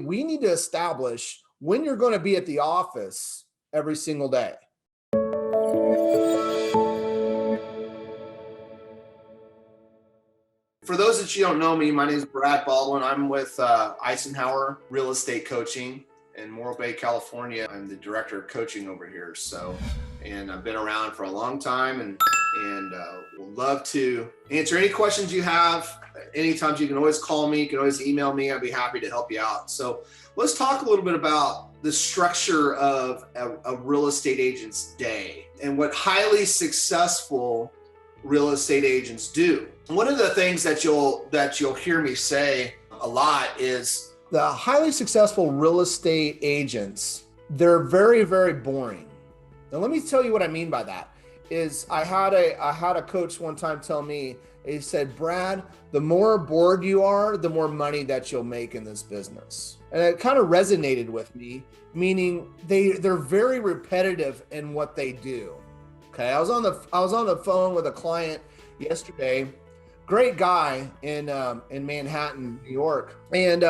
We need to establish when you're going to be at the office every single day. For those that you don't know me, my name is Brad Baldwin. I'm with Icenhower Real Estate Coaching in Morro Bay, California. I'm the director of coaching over here. And I've been around for a long time and would love to answer any questions you have. Anytime, you can always call me, you can always email me. I'd be happy to help you out. So let's talk a little bit about the structure of a real estate agent's day and what highly successful real estate agents do. One of the things that you'll hear me say a lot is the highly successful real estate agents, they're very, very boring. Now, let me tell you what I mean by that. I had a coach one time tell me, he said, Brad, the more bored you are, the more money that you'll make in this business. And it kind of resonated with me, meaning they're very repetitive in what they do. Okay, I was on the phone with a client yesterday, great guy in Manhattan, New York. And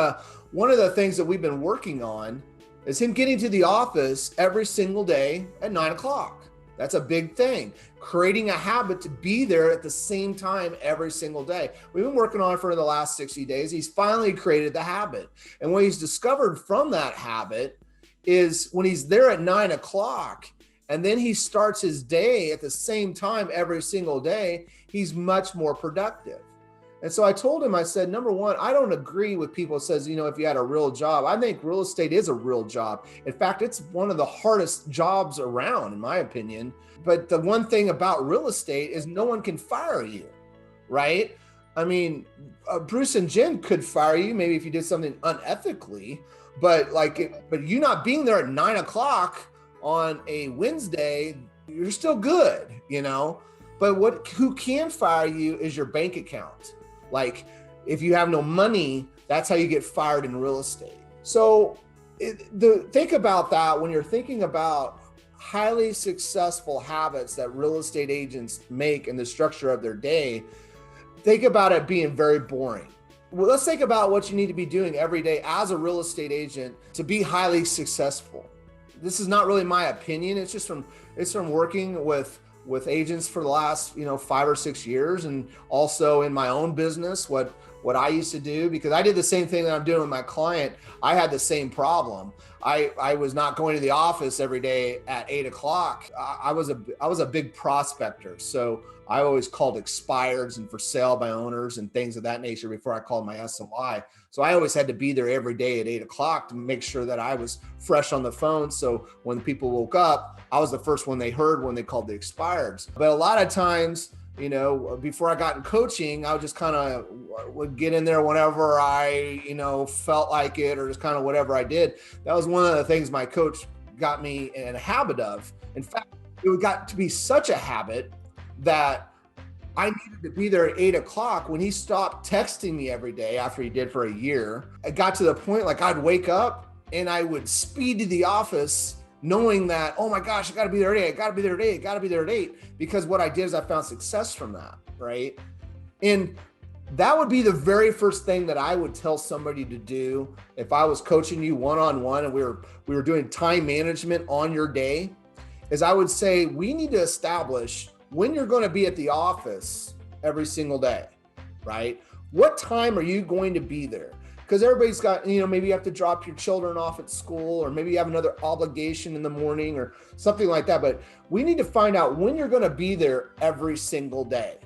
one of the things that we've been working on is him getting to the office every single day at 9 o'clock. That's a big thing. Creating a habit to be there at the same time every single day. We've been working on it for the last 60 days. He's finally created the habit. And what he's discovered from that habit is when he's there at 9 o'clock and then he starts his day at the same time every single day, he's much more productive. And so I told him, I said, number one, I don't agree with people who says, if you had a real job. I think real estate is a real job. In fact, it's one of the hardest jobs around, in my opinion. But the one thing about real estate is no one can fire you, right? I mean, Bruce and Jen could fire you maybe if you did something unethically, but you not being there at 9 o'clock on a Wednesday, you're still good, But who can fire you is your bank account. Like if you have no money, that's how you get fired in real estate. So think about that when you're thinking about highly successful habits that real estate agents make in the structure of their day. Think about it being very boring. Well, let's think about what you need to be doing every day as a real estate agent to be highly successful. This is not really my opinion. It's from working with agents for the last 5 or 6 years, and also in my own business, what I used to do, because I did the same thing that I'm doing with my client. I had the same problem. I was not going to the office every day at 8 o'clock. I was a big prospector, so I always called expireds and for sale by owners and things of that nature before I called my SOI. So I always had to be there every day at 8 o'clock to make sure that I was fresh on the phone. So when people woke up, I was the first one they heard when they called the expireds. But a lot of times, before I got in coaching, I would just would get in there whenever I, felt like it, or just kind of whatever I did. That was one of the things my coach got me in a habit of. In fact, it got to be such a habit that I needed to be there at 8 o'clock. When he stopped texting me every day after he did for a year, it got to the point like I'd wake up and I would speed to the office knowing that, oh my gosh, I got to be there at 8. I got to be there at 8. I got to be there at 8. Because what I did is I found success from that, right? And that would be the very first thing that I would tell somebody to do if I was coaching you one-on-one and we were doing time management on your day, is I would say we need to establish when you're going to be at the office every single day, right? What time are you going to be there? Because everybody's got, maybe you have to drop your children off at school, or maybe you have another obligation in the morning or something like that. But we need to find out when you're going to be there every single day,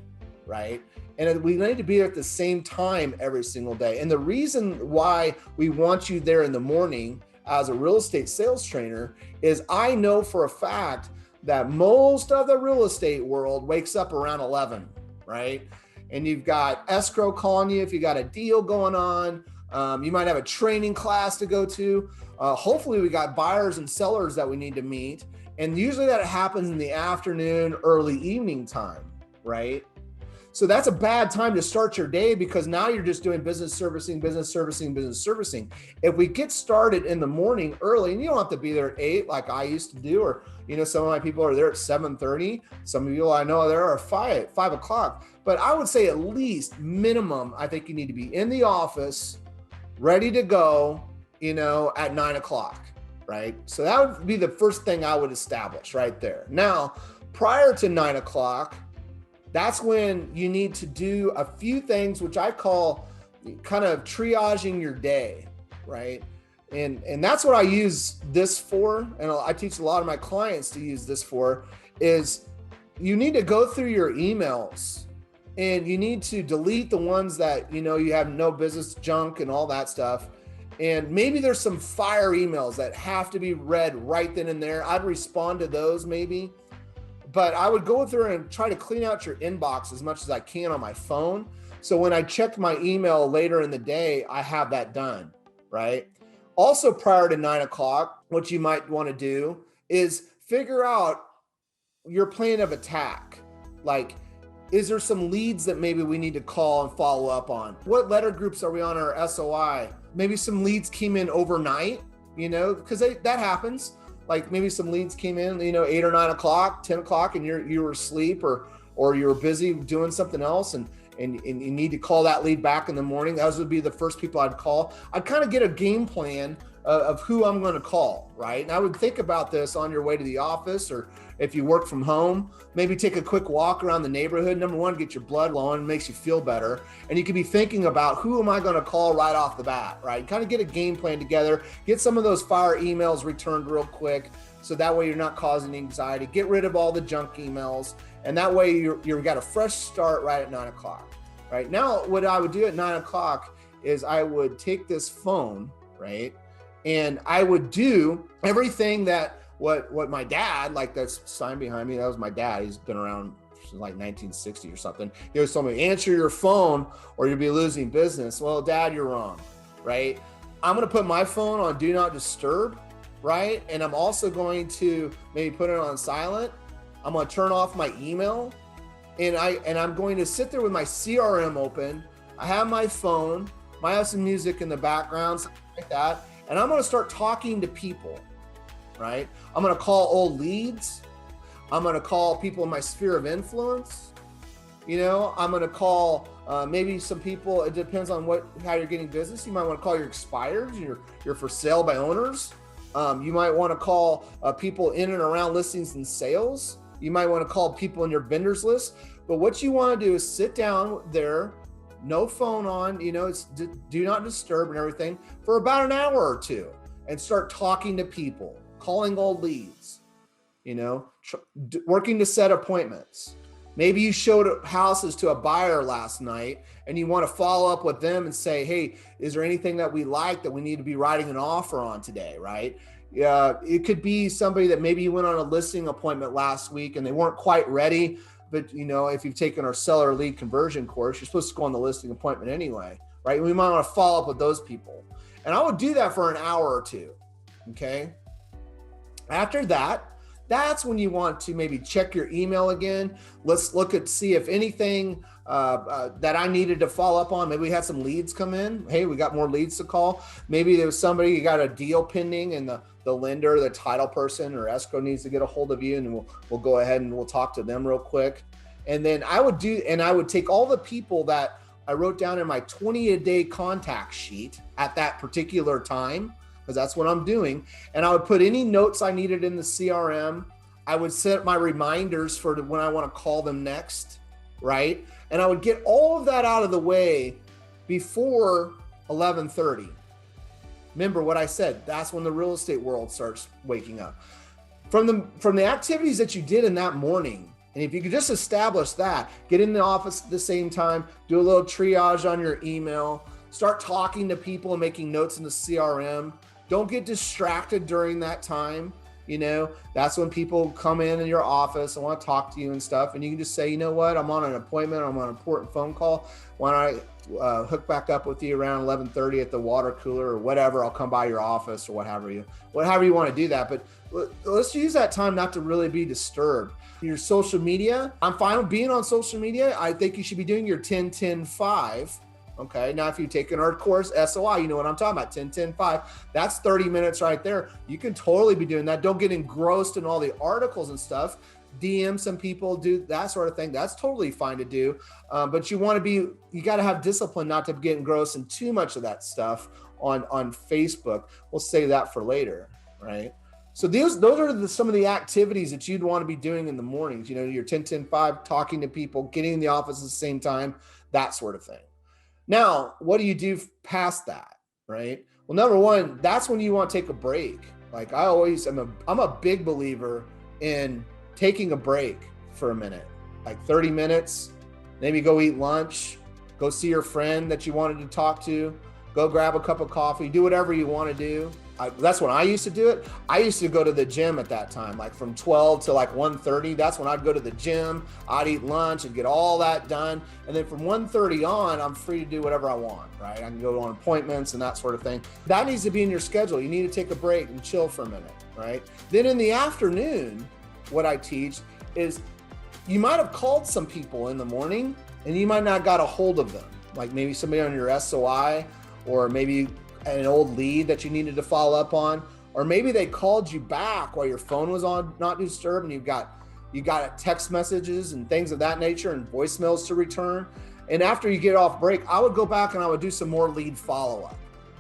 right? And we need to be there at the same time every single day. And the reason why we want you there in the morning as a real estate sales trainer is I know for a fact that most of the real estate world wakes up around 11, right? And you've got escrow calling you if you got a deal going on. You might have a training class to go to. Hopefully we got buyers and sellers that we need to meet. And usually that happens in the afternoon, early evening time, right? So that's a bad time to start your day, because now you're just doing business servicing. If we get started in the morning early, and you don't have to be there at 8 like I used to do, or some of my people are there at 7:30. Some of you I know there are 5 o'clock. But I would say at least minimum, I think you need to be in the office, ready to go at 9 o'clock, right? So that would be the first thing I would establish right there. Now, prior to 9 o'clock, that's when you need to do a few things, which I call kind of triaging your day, right? And that's what I use this for. And I teach a lot of my clients to use this for is you need to go through your emails and you need to delete the ones that, you have no business, junk and all that stuff. And maybe there's some fire emails that have to be read right then and there. I'd respond to those maybe, but I would go through and try to clean out your inbox as much as I can on my phone. So when I check my email later in the day, I have that done, right? Also prior to 9 o'clock, what you might want to do is figure out your plan of attack. Like, is there some leads that maybe we need to call and follow up on? What letter groups are we on our SOI? Maybe some leads came in overnight, because that happens. Like maybe some leads came in, 8 or 9 o'clock, 10 o'clock, and you were asleep or you were busy doing something else and you need to call that lead back in the morning. Those would be the first people I'd call. I'd kind of get a game plan of who I'm going to call, right? And I would think about this on your way to the office, or if you work from home, maybe take a quick walk around the neighborhood. Number one, get your blood flowing, makes you feel better. And you could be thinking about who am I going to call right off the bat, right? Kind of get a game plan together, get some of those fire emails returned real quick. So that way you're not causing anxiety. Get rid of all the junk emails. And that way you've got a fresh start right at 9 o'clock, right? Now, what I would do at 9 o'clock is I would take this phone, right? And I would do everything that what my dad, like that's sign behind me, that was my dad. He's been around since like 1960 or something. He always told me, answer your phone or you'll be losing business. Well, Dad, you're wrong, right? I'm going to put my phone on do not disturb, right? And I'm also going to maybe put it on silent. I'm going to turn off my email and I'm going to sit there with my CRM open. I have my phone, might have some music in the background, something like that. And I'm going to start talking to people, right? I'm going to call old leads. I'm going to call people in my sphere of influence. I'm going to call maybe some people. It depends on how you're getting business. You might want to call your expireds, your for sale by owners. You might want to call people in and around listings and sales. You might want to call people in your vendors list. But what you want to do is sit down there, no phone on, it's do not disturb and everything for about an hour or two and start talking to people, calling old leads, working to set appointments. Maybe you showed houses to a buyer last night and you want to follow up with them and say, hey, is there anything that we like that we need to be writing an offer on today, right? It could be somebody that maybe you went on a listing appointment last week and they weren't quite ready. But, if you've taken our seller lead conversion course, you're supposed to go on the listing appointment anyway, right? We might want to follow up with those people. And I would do that for an hour or two, okay? After that, that's when you want to maybe check your email again. Let's see if anything that I needed to follow up on. Maybe we had some leads come in. Hey, we got more leads to call. Maybe there was somebody, you got a deal pending and the lender, the title person or escrow needs to get a hold of you, and we'll go ahead and we'll talk to them real quick. And then I would take all the people that I wrote down in my 20-a-day contact sheet at that particular time, because that's what I'm doing. And I would put any notes I needed in the CRM. I would set my reminders for when I want to call them next, right? And I would get all of that out of the way before 11:30. Remember what I said, that's when the real estate world starts waking up. From the activities that you did in that morning, and if you could just establish that, get in the office at the same time, do a little triage on your email, start talking to people and making notes in the CRM. Don't get distracted during that time. That's when people come in your office and want to talk to you and stuff. And you can just say, you know what, I'm on an appointment, I'm on an important phone call. Why don't I hook back up with you around 11:30 at the water cooler or whatever. I'll come by your office or whatever you want to do that. But let's use that time not to really be disturbed. Your social media, I'm fine with being on social media. I think you should be doing your 10-10-5. Okay, now if you've taken our course, SOI, you know what I'm talking about, 10-10-5. That's 30 minutes right there. You can totally be doing that. Don't get engrossed in all the articles and stuff. DM some people, do that sort of thing. That's totally fine to do. But you got to have discipline not to get engrossed in too much of that stuff on Facebook. We'll save that for later, right? So those are some of the activities that you'd want to be doing in the mornings. Your 10-10-5, talking to people, getting in the office at the same time, that sort of thing. Now, what do you do past that, right? Well, number one, that's when you want to take a break. Like I'm a big believer in taking a break for a minute, like 30 minutes, maybe go eat lunch, go see your friend that you wanted to talk to, go grab a cup of coffee, do whatever you want to do. That's when I used to do it. I used to go to the gym at that time, like from 12 to like 1:30. That's when I'd go to the gym, I'd eat lunch and get all that done. And then from 1:30 on, I'm free to do whatever I want, right? I can go on appointments and that sort of thing. That needs to be in your schedule. You need to take a break and chill for a minute, right? Then in the afternoon, what I teach is you might have called some people in the morning and you might not got a hold of them. Like maybe somebody on your SOI, or maybe an old lead that you needed to follow up on, or maybe they called you back while your phone was on not disturb, and you got text messages and things of that nature and voicemails to return. And after you get off break, I would go back and I would do some more lead follow-up.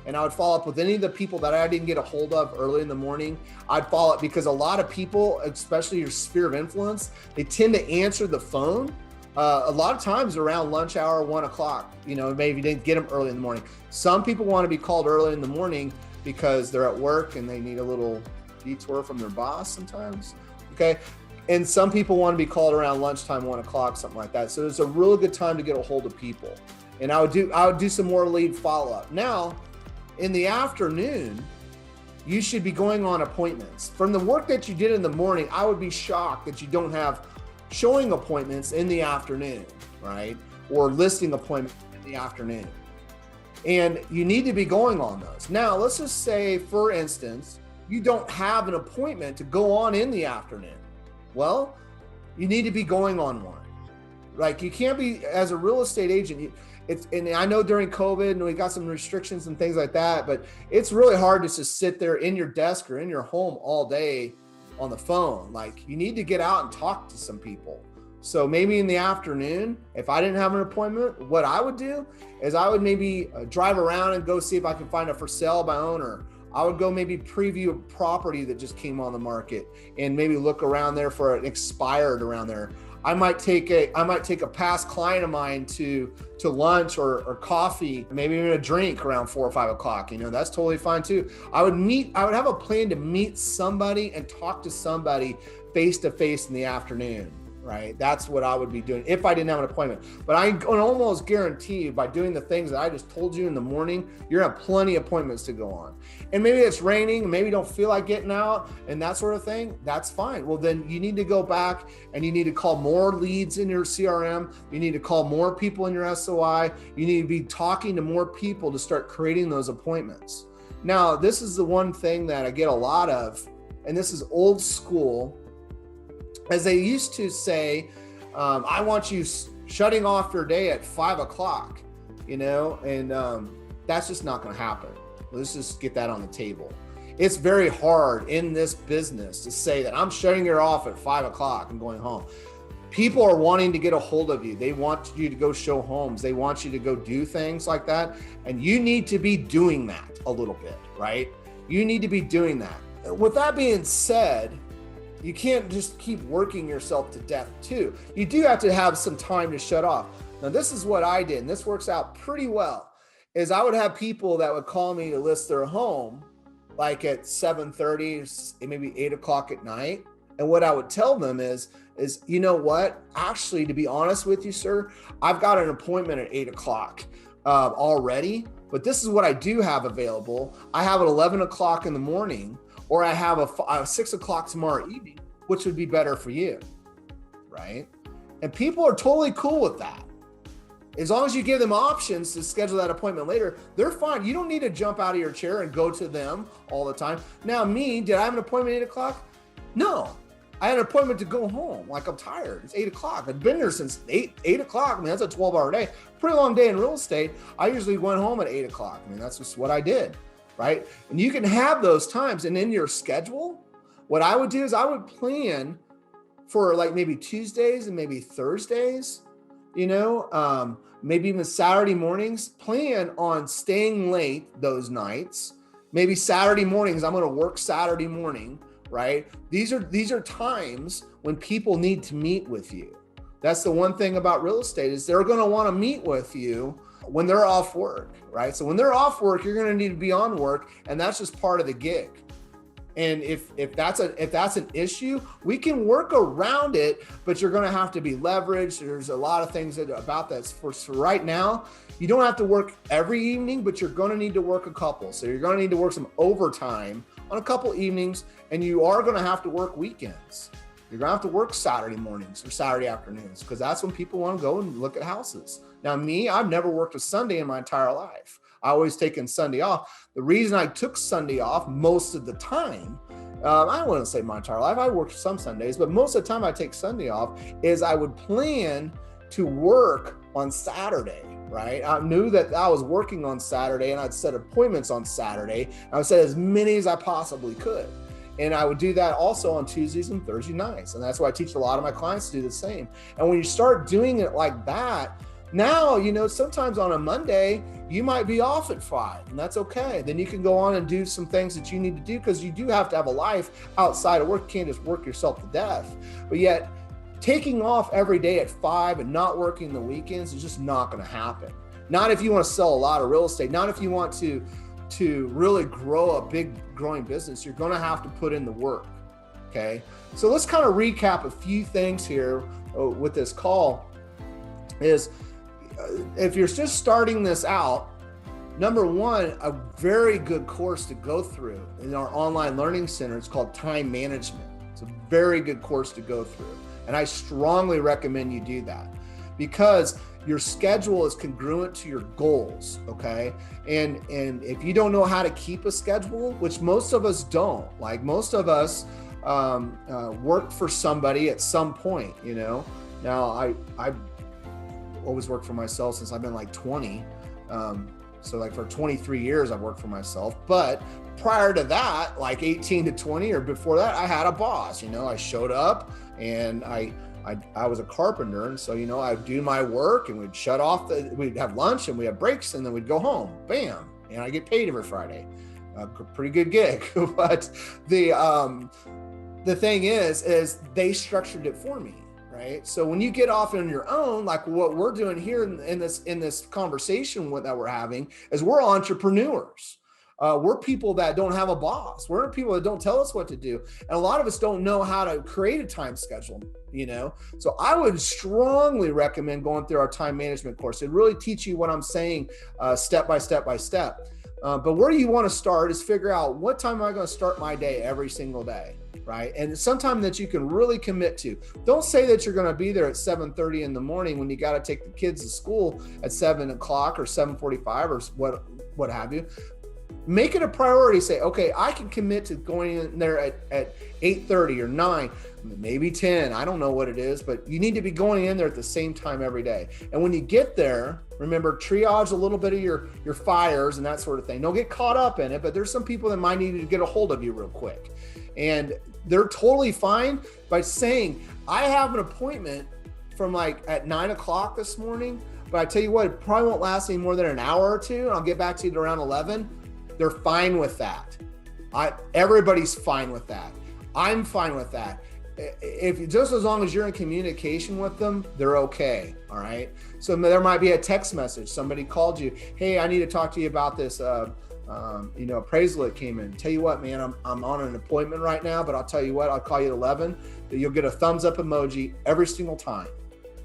And I would follow up with any of the people that I didn't get a hold of early in the morning. I'd follow up because a lot of people, especially your sphere of influence, they tend to answer the phone a lot of times around lunch hour, 1 o'clock, maybe you didn't get them early in the morning. Some people want to be called early in the morning because they're at work and they need a little detour from their boss sometimes. Okay. And some people want to be called around lunchtime, 1 o'clock, something like that. So it's a really good time to get a hold of people. And I would do some more lead follow-up. Now, in the afternoon, you should be going on appointments. From the work that you did in the morning, I would be shocked that you don't have showing appointments in the afternoon, right? Or listing appointments in the afternoon. And you need to be going on those. Now, let's just say, for instance, you don't have an appointment to go on in the afternoon. Well, you need to be going on one. Like you can't be, as a real estate agent, and I know during COVID and we got some restrictions and things like that, but it's really hard to just sit there in your desk or in your home all day on the phone. Like you need to get out and talk to some people. So maybe in the afternoon, if I didn't have an appointment, what I would do is I would maybe drive around and go see if I can find a for sale by owner. I would go maybe preview a property that just came on the market and maybe look around there for an expired around there. I might take a past client of mine to lunch or coffee, maybe even a drink around 4 or 5 o'clock. That's totally fine too. I would have a plan to meet somebody and talk to somebody face to face in the afternoon, right? That's what I would be doing if I didn't have an appointment. But I can almost guarantee you by doing the things that I just told you in the morning, you're gonna have plenty of appointments to go on. And maybe it's raining, maybe you don't feel like getting out and that sort of thing, that's fine. Well, then you need to go back and you need to call more leads in your CRM. You need to call more people in your SOI. You need to be talking to more people to start creating those appointments. Now, this is the one thing that I get a lot of, and this is old school, as they used to say, I want you shutting off your day at 5 o'clock, and that's just not going to happen. Let's just get that on the table. It's very hard in this business to say that I'm shutting it off at 5 o'clock and going home. People are wanting to get a hold of you. They want you to go show homes. They want you to go do things like that. And you need to be doing that a little bit, right? You need to be doing that. With that being said, you can't just keep working yourself to death too. You do have to have some time to shut off. Now, this is what I did, and this works out pretty well, is I would have people that would call me to list their home like at 7:30, maybe 8 o'clock at night. And what I would tell them is, you know what? Actually, to be honest with you, sir, I've got an appointment at 8 o'clock already, but this is what I do have available. I have at 11 o'clock in the morning, or I have a 6 o'clock tomorrow evening, which would be better for you, right? And people are totally cool with that. As long as you give them options to schedule that appointment later, they're fine. You don't need to jump out of your chair and go to them all the time. Now did I have an appointment at 8 o'clock? No, I had an appointment to go home. Like I'm tired, it's 8 o'clock. I've been there since 8 o'clock. I mean, that's a 12-hour day. Pretty long day in real estate. I usually went home at 8 o'clock. I mean, that's just what I did, right? And you can have those times. And in your schedule, what I would do is I would plan for like maybe Tuesdays and maybe Thursdays. Maybe even Saturday mornings, plan on staying late those nights. Maybe Saturday mornings, I'm going to work Saturday morning, right? These are times when people need to meet with you. That's the one thing about real estate is they're going to want to meet with you when they're off work, right? So when they're off work, you're going to need to be on work, and that's just part of the gig. And if that's an issue, we can work around it, but you're going to have to be leveraged. There's a lot of things about that. For right now, you don't have to work every evening, but you're going to need to work a couple. So you're going to need to work some overtime on a couple evenings, and you are going to have to work weekends. You're going to have to work Saturday mornings or Saturday afternoons because that's when people want to go and look at houses. Now, I've never worked a Sunday in my entire life. I always taken Sunday off. The reason I took Sunday off most of the time, I wouldn't say my entire life, I worked some Sundays, but most of the time I take Sunday off is I would plan to work on Saturday, right? I knew that I was working on Saturday and I'd set appointments on Saturday. I would set as many as I possibly could. And I would do that also on Tuesdays and Thursday nights. And that's why I teach a lot of my clients to do the same. And when you start doing it like that, now, sometimes on a Monday, you might be off at 5, and that's okay. Then you can go on and do some things that you need to do because you do have to have a life outside of work. You can't just work yourself to death. But yet, taking off every day at 5 and not working the weekends is just not going to happen. Not if you want to sell a lot of real estate. Not if you want to really grow a big growing business. You're going to have to put in the work, okay? So let's kind of recap a few things here with this call is if you're just starting this out, number one, a very good course to go through in our online learning center, it's called time management. It's a very good course to go through. And I strongly recommend you do that because your schedule is congruent to your goals, okay? And if you don't know how to keep a schedule, which most of us don't, like most of us work for somebody at some point, Now, I've always worked for myself since I've been like 20. So like for 23 years, I've worked for myself. But prior to that, like 18 to 20 or before that, I had a boss. I showed up and I was a carpenter. And so, I'd do my work and we'd shut off, we'd have lunch and we have breaks and then we'd go home, bam. And I get paid every Friday. Pretty good gig. But the thing is they structured it for me. Right? So when you get off on your own, like what we're doing here in this conversation that we're having is we're entrepreneurs. We're people that don't have a boss. We're people that don't tell us what to do. And a lot of us don't know how to create a time schedule, So I would strongly recommend going through our time management course. It really teach you what I'm saying step by step by step. But where you want to start is figure out what time am I going to start my day every single day. Right? And it's sometime that you can really commit to. Don't say that you're going to be there at 7:30 in the morning when you got to take the kids to school at 7 o'clock or 7:45 or what have you. Make it a priority. Say, okay, I can commit to going in there at 8:30 or 9, maybe 10. I don't know what it is, but you need to be going in there at the same time every day. And when you get there, remember, triage a little bit of your fires and that sort of thing. Don't get caught up in it, but there's some people that might need to get a hold of you real quick. And they're totally fine by saying, I have an appointment from like at 9 o'clock this morning, but I tell you what, it probably won't last any more than an hour or two. And I'll get back to you at around 11. They're fine with that. Everybody's fine with that. I'm fine with that. If just as long as you're in communication with them, they're okay. All right. So there might be a text message. Somebody called you. Hey, I need to talk to you about this, appraisal that came in. Tell you what, man, I'm on an appointment right now, but I'll tell you what, I'll call you at 11. You'll get a thumbs up emoji every single time,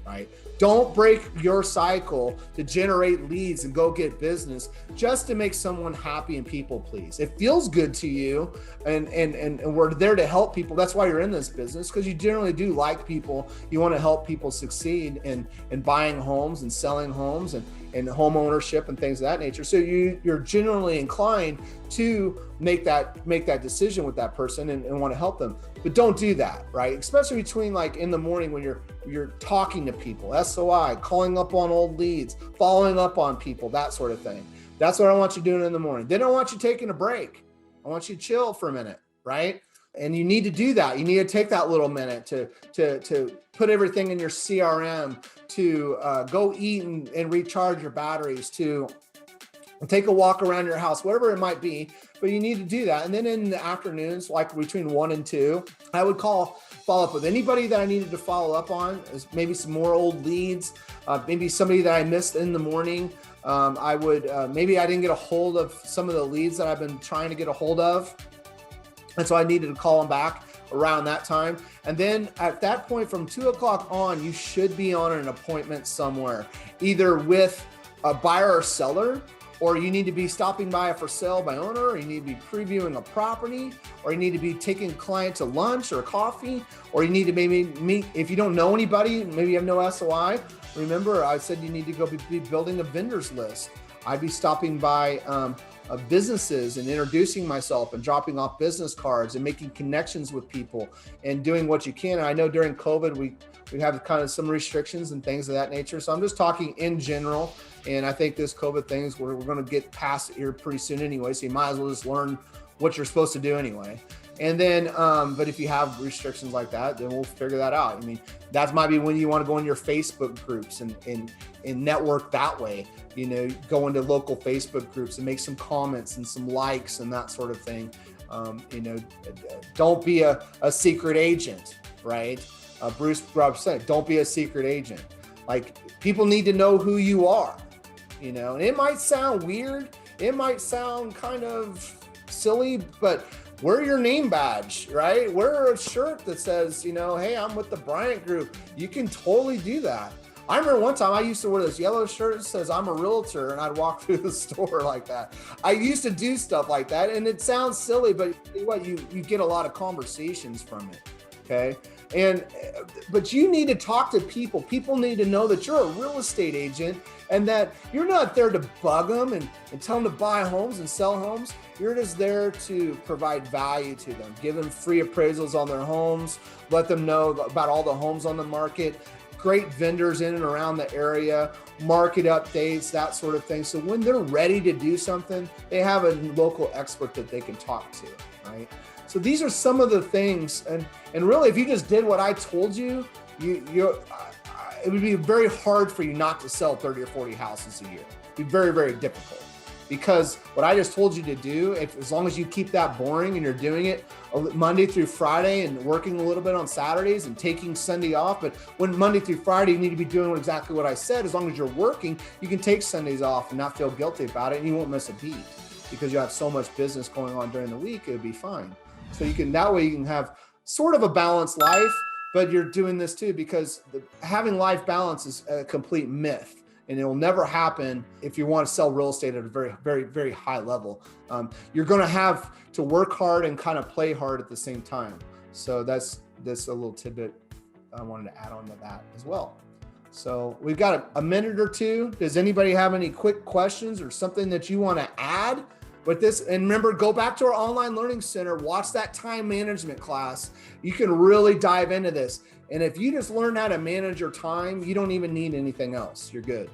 right? Don't break your cycle to generate leads and go get business just to make someone happy and people please. It feels good to you and we're there to help people. That's why you're in this business, because you generally do like people. You want to help people succeed in buying homes and selling homes and home ownership and things of that nature. So you're generally inclined to make that decision with that person and want to help them. But don't do that, right? Especially between like in the morning when you're talking to people, SOI, calling up on old leads, following up on people, that sort of thing. That's what I want you doing in the morning. Then I want you taking a break. I want you to chill for a minute, right? And you need to do that. You need to take that little minute to put everything in your CRM, to go eat and recharge your batteries, to take a walk around your house, whatever it might be, but you need to do that. And then in the afternoons, like between 1 and 2, I would follow up with anybody that I needed to follow up on, is maybe some more old leads, maybe somebody that I missed in the morning. Maybe I didn't get a hold of some of the leads that I've been trying to get a hold of. And so I needed to call them back around that time. And then at that point, from 2 o'clock on, you should be on an appointment somewhere, either with a buyer or seller, or you need to be stopping by a for sale by owner, or you need to be previewing a property, or you need to be taking a client to lunch or coffee, or you need to maybe meet, if you don't know anybody, maybe you have no SOI. Remember, I said you need to go be building a vendors list. I'd be stopping by businesses and introducing myself and dropping off business cards and making connections with people and doing what you can. And I know during COVID, we have kind of some restrictions and things of that nature. So I'm just talking in general. And I think this COVID thing is we're going to get past it here pretty soon anyway. So you might as well just learn what you're supposed to do anyway. And then, but if you have restrictions like that, then we'll figure that out. I mean, that might be when you want to go in your Facebook groups and network that way, go into local Facebook groups and make some comments and some likes and that sort of thing. Don't be a secret agent, right? Bruce Grubb said, don't be a secret agent. Like, people need to know who you are, and it might sound weird. It might sound kind of silly, but wear your name badge, right? Wear a shirt that says, hey, I'm with the Bryant Group. You can totally do that. I remember one time I used to wear this yellow shirt that says I'm a realtor, and I'd walk through the store like that. I used to do stuff like that, and it sounds silly, but you get a lot of conversations from it, okay? But you need to talk to people. People need to know that you're a real estate agent and that you're not there to bug them and tell them to buy homes and sell homes. You're just there to provide value to them, give them free appraisals on their homes, let them know about all the homes on the market, great vendors in and around the area, market updates, that sort of thing. So when they're ready to do something, they have a local expert that they can talk to, right? So these are some of the things, and really, if you just did what I told you, it would be very hard for you not to sell 30 or 40 houses a year. It'd be very, very difficult, because what I just told you to do, as long as you keep that boring and you're doing it Monday through Friday and working a little bit on Saturdays and taking Sunday off, but when Monday through Friday, you need to be doing exactly what I said. As long as you're working, you can take Sundays off and not feel guilty about it, and you won't miss a beat because you have so much business going on during the week. It would be fine. So that way you can have sort of a balanced life, but you're doing this too, because having life balance is a complete myth, and it will never happen if you want to sell real estate at a very, very, very high level. You're going to have to work hard and kind of play hard at the same time. So that's a little tidbit I wanted to add on to that as well. So we've got a minute or two. Does anybody have any quick questions or something that you want to add with this? And remember, go back to our online learning center, watch that time management class. You can really dive into this. And if you just learn how to manage your time, you don't even need anything else. You're good.